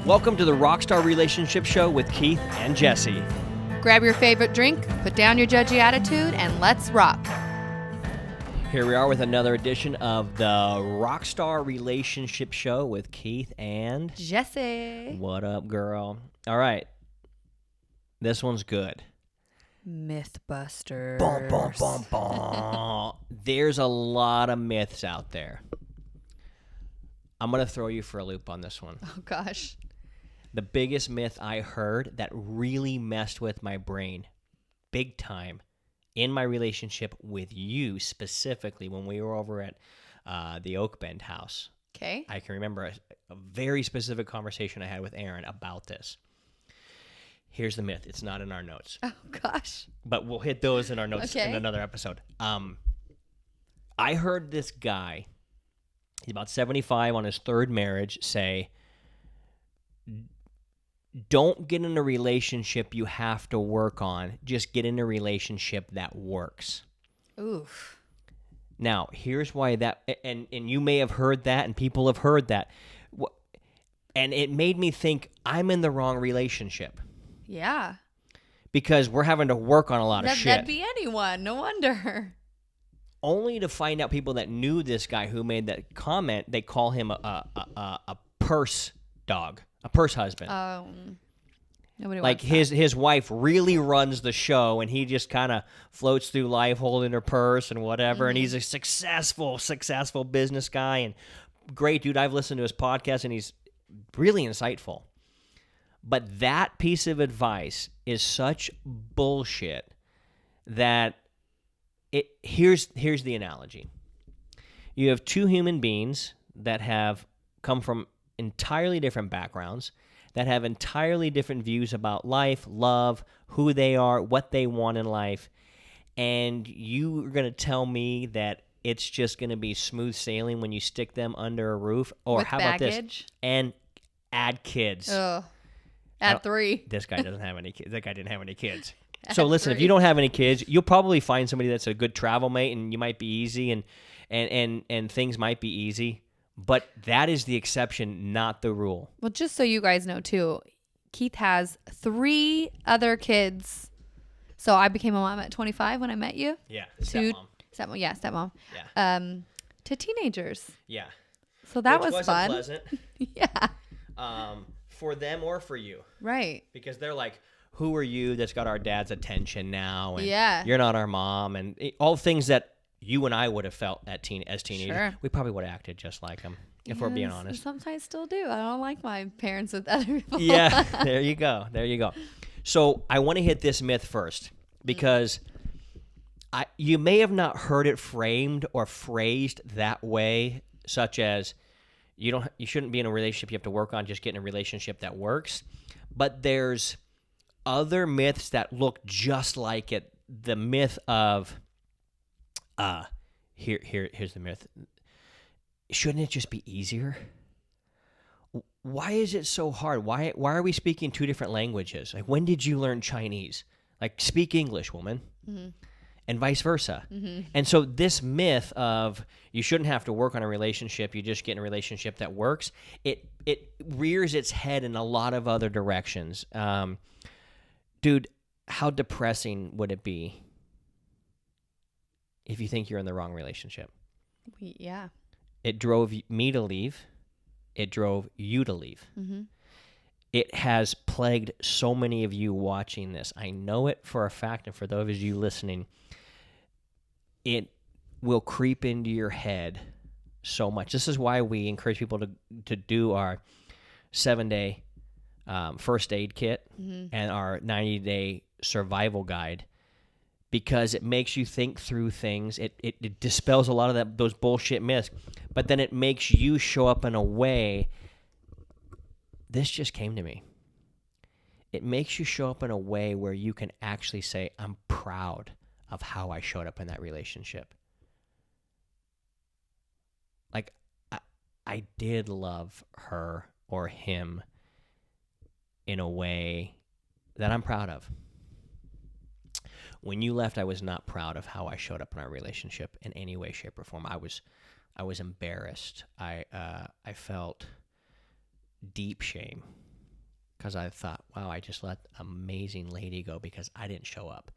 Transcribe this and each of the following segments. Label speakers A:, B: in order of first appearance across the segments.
A: Welcome to the Rockstar Relationship Show with Keith and Jesse.
B: Grab your favorite drink, put down your judgy attitude, and let's rock.
A: Here we are with another edition of the Rockstar Relationship Show with Keith and
B: Jesse.
A: What up, girl? All right. This one's good.
B: Mythbusters.
A: Bum, bum, bum, bum. There's a lot of myths out there. I'm going to throw you for a loop on this one.
B: Oh, gosh.
A: The biggest myth I heard that really messed with my brain big time in my relationship with you specifically when we were over at the Oak Bend house.
B: Okay.
A: I can remember a very specific conversation I had with Aaron about this. Here's the myth. It's not in our notes.
B: Oh, gosh.
A: But we'll hit those in our notes
B: Okay.
A: in another episode. I heard this guy, he's about 75 on his third marriage, say, don't get in a relationship you have to work on. Just get in a relationship that works.
B: Oof.
A: Now, here's why that, and you may have heard that, and people have heard that, and it made me think I'm in the wrong relationship.
B: Yeah.
A: Because we're having to work on a lot of shit.
B: That'd be anyone. No wonder.
A: Only to find out people that knew this guy who made that comment, they call him a purse dog, a purse husband.
B: Nobody
A: Like
B: wants
A: his wife really runs the show, and he just kind of floats through life holding her purse and whatever.
B: Mm-hmm.
A: And he's a successful business guy and great dude. I've listened to his podcast, and he's really insightful. But that piece of advice is such bullshit that here's the analogy. You have two human beings that have come from entirely different backgrounds, that have entirely different views about life, love, who they are, what they want in life, and you are going to tell me that it's just going to be smooth sailing when you stick them under a roof? Or
B: With
A: how
B: baggage?
A: about this? And add kids.
B: Ugh. At 3.
A: This guy doesn't have any kids. That guy didn't have any kids.
B: At
A: So listen, if
B: 3.
A: you don't have any kids, you'll probably find somebody that's a good travel mate, and you might be easy, and things might be easy. But that is the exception, not the rule.
B: Well, just so you guys know, too, Keith has 3 other kids. So I became a mom at 25 when I met you.
A: Yeah,
B: Two-
A: stepmom.
B: Stepmom, yeah, stepmom.
A: Yeah,
B: To teenagers.
A: yeah.
B: So that
A: Which
B: was
A: wasn't
B: fun.
A: pleasant
B: Yeah.
A: for them or for you,
B: Right.
A: because they're like, "Who are you? That's got our dad's attention now, and
B: Yeah.
A: you're not our mom," and all things that you and I would have felt as teenagers.
B: Sure.
A: We probably would have acted just like them, if we're being
B: Yes,
A: honest.
B: Sometimes I still do. I don't like my parents with other people.
A: Yeah, there you go. So I want to hit this myth first, because you may have not heard it framed or phrased that way, such as you shouldn't be in a relationship you have to work on, just get in a relationship that works. But there's other myths that look just like it. The myth of here's the myth. Shouldn't it just be easier? Why is it so hard? Why are we speaking 2 different languages? Like, when did you learn Chinese? Like, speak English, woman. Mm-hmm. And vice versa. Mm-hmm. And so this myth of you shouldn't have to work on a relationship, you just get in a relationship that works, it rears its head in a lot of other directions. Dude, how depressing would it be if you think you're in the wrong relationship?
B: Yeah.
A: It drove me to leave. It drove you to leave.
B: Mm-hmm.
A: It has plagued so many of you watching this. I know it for a fact, and for those of you listening, it will creep into your head so much. This is why we encourage people to do our 7-day first aid kit and our 90-day survival guide, because it makes you think through things. It dispels a lot of those bullshit myths, but then it makes you show up in a way. This just came to me. It makes you show up in a way where you can actually say, I'm proud of how I showed up in that relationship. Like, I did love her or him in a way that I'm proud of. When you left, I was not proud of how I showed up in our relationship in any way, shape, or form. I was embarrassed. I felt deep shame. because I thought, wow, I just let an amazing lady go because I didn't show up.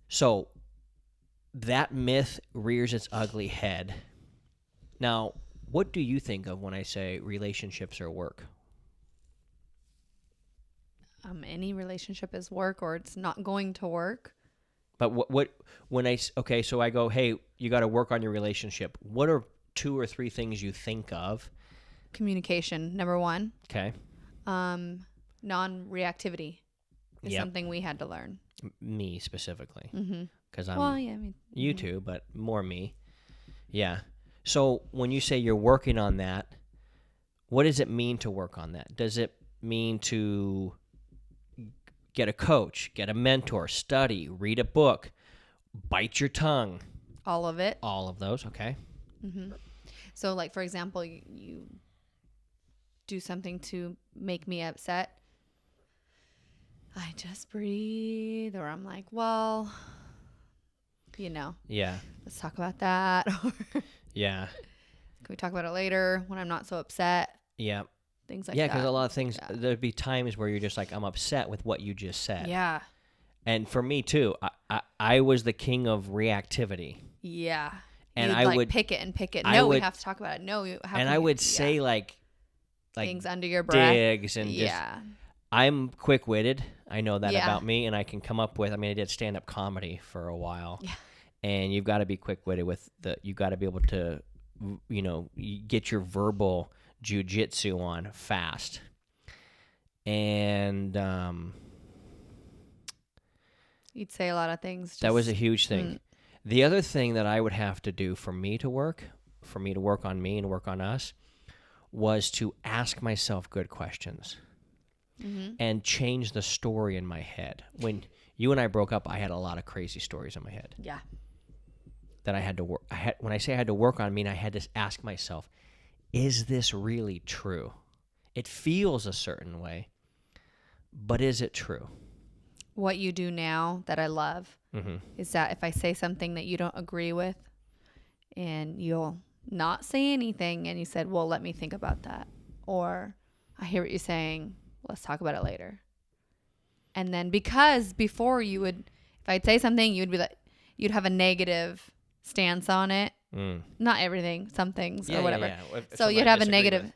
A: So that myth rears its ugly head. Now, what do you think of when I say relationships are work?
B: Any relationship is work, or it's not going to work.
A: But okay, so I go, hey, you got to work on your relationship. What are 2 or 3 things you think of?
B: Communication, number one.
A: Okay.
B: Non-reactivity is
A: Yep.
B: something we had to learn.
A: Me specifically.
B: Mm-hmm.
A: Because I'm
B: Well, yeah, I mean,
A: you too, but more me. Yeah. So when you say you're working on that, what does it mean to work on that? Does it mean to get a coach, get a mentor, study, read a book, bite your tongue?
B: all of it.
A: All of those, okay.
B: Mm-hmm. So, like, for example, you do something to make me upset. I just breathe, or I'm like, well,
A: Yeah.
B: let's talk about that. Or
A: Yeah.
B: can we talk about it later when I'm not so upset?
A: Yeah.
B: Things like
A: Yeah,
B: that.
A: because a lot of things,
B: Yeah.
A: there'd be times where you're just like, I'm upset with what you just said.
B: Yeah.
A: And for me too, I was the king of reactivity.
B: Yeah.
A: And
B: You'd
A: I
B: like
A: would
B: pick it and pick it.
A: I
B: No, we
A: would-
B: have to talk about it. No,
A: and I would say like
B: things under your breath.
A: digs and just I'm quick-witted. I know that
B: Yeah.
A: about me, and I can come up with. I mean, I did stand-up comedy for a while,
B: Yeah.
A: and you've got to be quick-witted with the. You got to be able to, get your verbal jujitsu on fast, and
B: You'd say a lot of things.
A: that was a huge thing. The other thing that I would have to do for me to work on me and work on us, was to ask myself good questions. And change the story in my head. When you and I broke up, I had a lot of crazy stories in my head.
B: Yeah.
A: That I had to work. When I say I had to work on me, I had to ask myself, is this really true? It feels a certain way, but is it true?
B: What you do now that I love is that if I say something that you don't agree with, and you'll not say anything, and you said, well, let me think about that. Or I hear what you're saying. Let's talk about it later. And then because before you would, if I'd say something, you'd be like, you'd have a negative stance on it. Not everything, some things or whatever.
A: Yeah.
B: So you'd have a negative,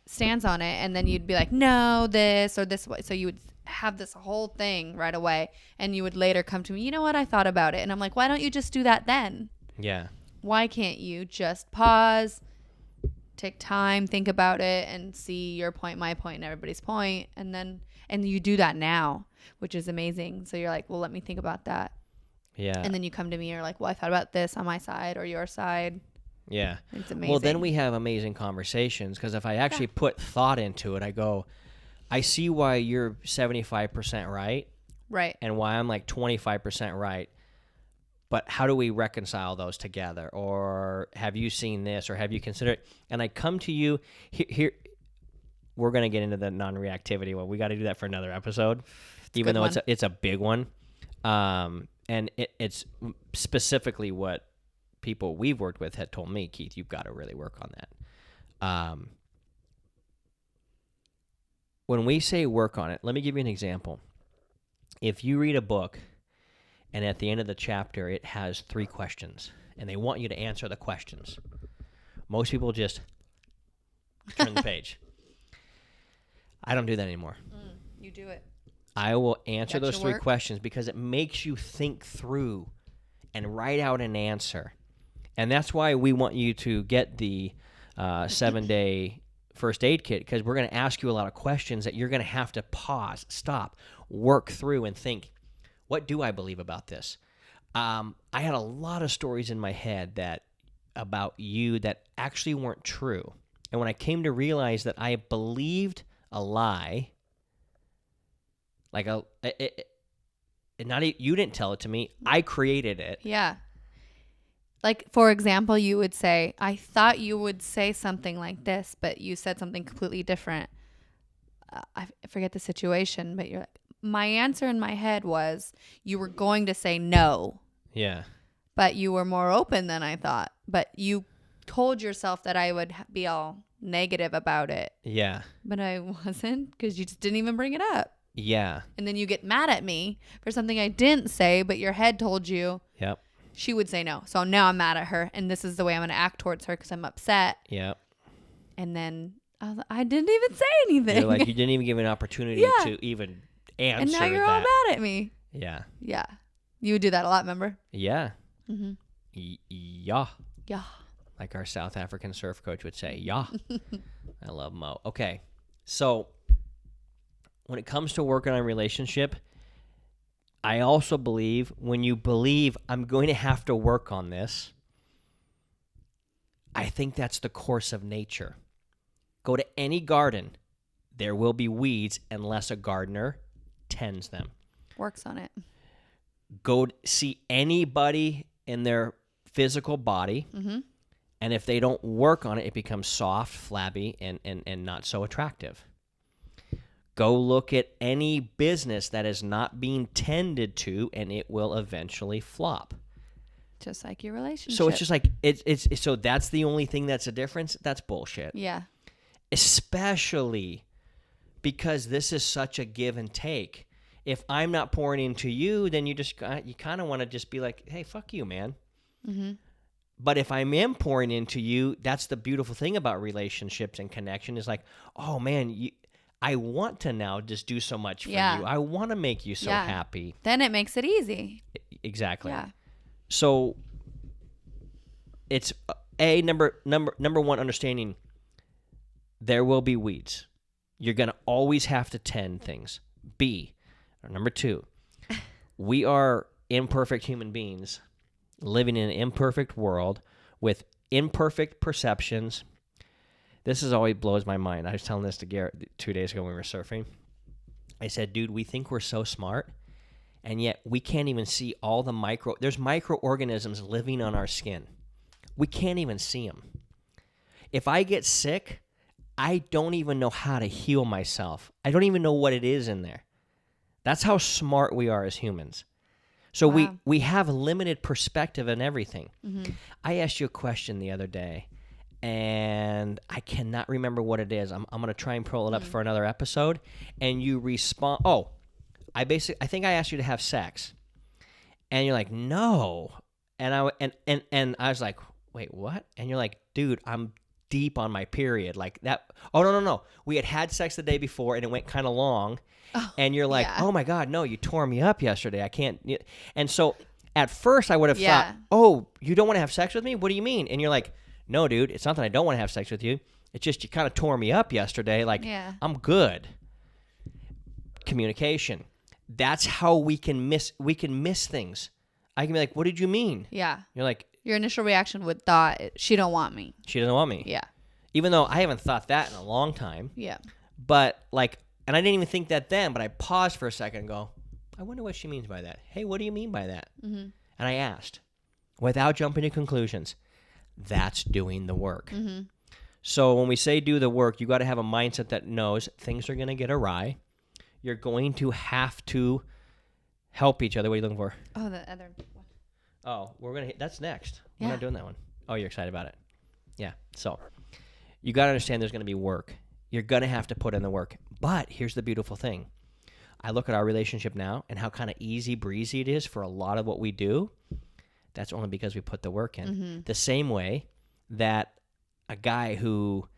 B: stance on it. And then you'd be like, no, this or this way. So you would have this whole thing right away. And you would later come to me, you know what? I thought about it. And I'm like, why don't you just do that then?
A: Yeah.
B: Why can't you just pause, take time, think about it, and see your point, my point, and everybody's point, and you do that now, which is amazing. So you're like, well, let me think about that.
A: Yeah.
B: And then you come to me, you're like, well, I thought about this on my side or your side.
A: Yeah.
B: It's amazing.
A: Well, then we have amazing conversations, because if I actually put thought into it, I go, I see why you're 75% right.
B: Right.
A: And why I'm like 25% right. But how do we reconcile those together? Or have you seen this? Or have you considered it? And I come to you here. We're going to get into the non-reactivity one. We got to do that for another episode, even though it's a big one. And it's specifically what people we've worked with had told me, Keith, you've got to really work on that. When we say work on it, let me give you an example. If you read a book, and at the end of the chapter, it has 3 questions, and they want you to answer the questions. Most people just turn the page. I don't do that anymore.
B: You do it.
A: I will answer those 3
B: work?
A: questions because it makes you think through and write out an answer. And that's why we want you to get the 7-day first aid kit, because we're going to ask you a lot of questions that you're going to have to pause, stop, work through, and think, what do I believe about this? I had a lot of stories in my head about you that actually weren't true. And when I came to realize that I believed a lie, like you didn't tell it to me, I created it.
B: Yeah. Like, for example, you would say, I thought you would say something like this, but you said something completely different. I forget the situation, but you're like, my answer in my head was you were going to say no.
A: Yeah.
B: But you were more open than I thought. But you told yourself that I would be all negative about it.
A: Yeah.
B: But I wasn't, because you just didn't even bring it up.
A: Yeah.
B: And then you get mad at me for something I didn't say, but your head told you
A: Yep.
B: she would say no. So now I'm mad at her, and this is the way I'm going to act towards her because I'm upset.
A: Yep.
B: And then I didn't even say anything.
A: You're like, you didn't even give an opportunity to even answer.
B: And now you're all mad at me.
A: Yeah.
B: Yeah. You would do that a lot, remember?
A: Yeah.
B: Mm-hmm.
A: Yeah.
B: Yeah.
A: Like our South African surf coach would say, yeah. I love Mo. Okay. So when it comes to working on a relationship, I also believe when you believe I'm going to have to work on this, I think that's the course of nature. Go to any garden, there will be weeds unless a gardener tends them.
B: Works on it.
A: Go see anybody in their physical body, and if they don't work on it, it becomes soft, flabby, and not so attractive. Go look at any business that is not being tended to, and it will eventually flop.
B: Just like your relationship.
A: So it's just like it's so that's the only thing that's a difference. That's bullshit.
B: Yeah.
A: Especially because this is such a give and take. If I'm not pouring into you, then you kind of want to just be like, hey, fuck you, man.
B: Mm-hmm.
A: But if I am pouring into you, that's the beautiful thing about relationships and connection is like, oh man, I want to now just do so much for you. I want to make you so happy.
B: Then it makes it easy.
A: Exactly.
B: Yeah.
A: So it's number one, understanding there will be weeds. You're going to always have to tend things. Number two, we are imperfect human beings living in an imperfect world with imperfect perceptions. This always blows my mind. I was telling this to Garrett 2 days ago when we were surfing. I said, dude, we think we're so smart, and yet we can't even see all the there's microorganisms living on our skin. We can't even see them. If I get sick, I don't even know how to heal myself. I don't even know what it is in there. That's how smart we are as humans. So we have limited perspective in everything. Mm-hmm. I asked you a question the other day, and I cannot remember what it is. I'm going to try and pull it up for another episode, and you respond. Oh, I think I asked you to have sex, and you're like, no, and I was like, wait, what? And you're like, dude, I'm deep on my period, like that. Oh no, we had sex the day before, and it went kind of long. And you're like, oh my God, no, you tore me up yesterday. I can't. And so at first I would have thought, oh, you don't want to have sex with me? What do you mean? And you're like, no, dude, it's not that I don't want to have sex with you. It's just you kind of tore me up yesterday. Like, I'm good. Communication. That's how we can miss things. I can be like, what did you mean?
B: Yeah.
A: You're like,
B: your initial reaction would thought, she don't want me.
A: She doesn't want me.
B: Yeah.
A: Even though I haven't thought that in a long time.
B: Yeah.
A: But like, and I didn't even think that then, but I paused for a second and go, I wonder what she means by that. Hey, what do you mean by that? Mm-hmm. And I asked, without jumping to conclusions. That's doing the work. Mm-hmm. So when we say do the work, you got to have a mindset that knows things are going to get awry. You're going to have to help each other. What are you looking for?
B: Oh, the other one.
A: Oh, that's next. We're not doing that one. Oh, you're excited about it. Yeah. So you got to understand there's going to be work. You're going to have to put in the work. But here's the beautiful thing. I look at our relationship now and how kind of easy breezy it is for a lot of what we do. That's only because we put the work in. Mm-hmm. The same way that a guy who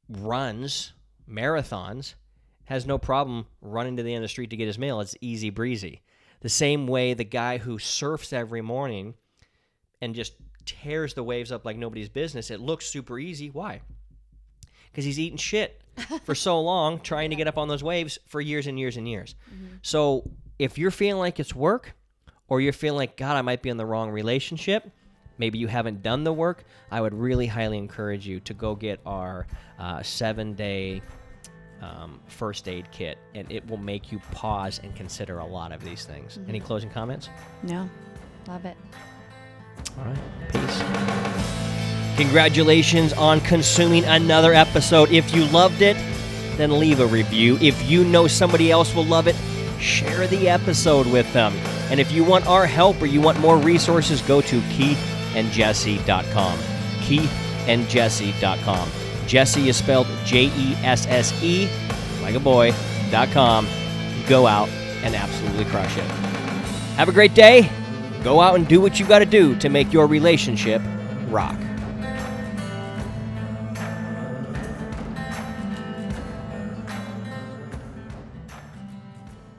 A: runs marathons has no problem running to the end of the street to get his mail. It's easy breezy. The same way the guy who surfs every morning and just tears the waves up like nobody's business, it looks super easy. Why? Because he's eating shit for so long trying to get up on those waves for years and years and years. Mm-hmm. So if you're feeling like it's work, or you're feeling like, God, I might be in the wrong relationship, maybe you haven't done the work, I would really highly encourage you to go get our 7-day first aid kit, and it will make you pause and consider a lot of these things. Mm-hmm. Any closing comments?
B: No. Love it.
A: All right. Peace. Congratulations on consuming another episode. If you loved it, then leave a review. If you know somebody else will love it, share the episode with them. And if you want our help or you want more resources, go to keithandjesse.com. keithandjesse.com. Jesse is spelled Jesse, like a boy.com. Go out and absolutely crush it. Have a great day. Go out and do what you got to do to make your relationship rock.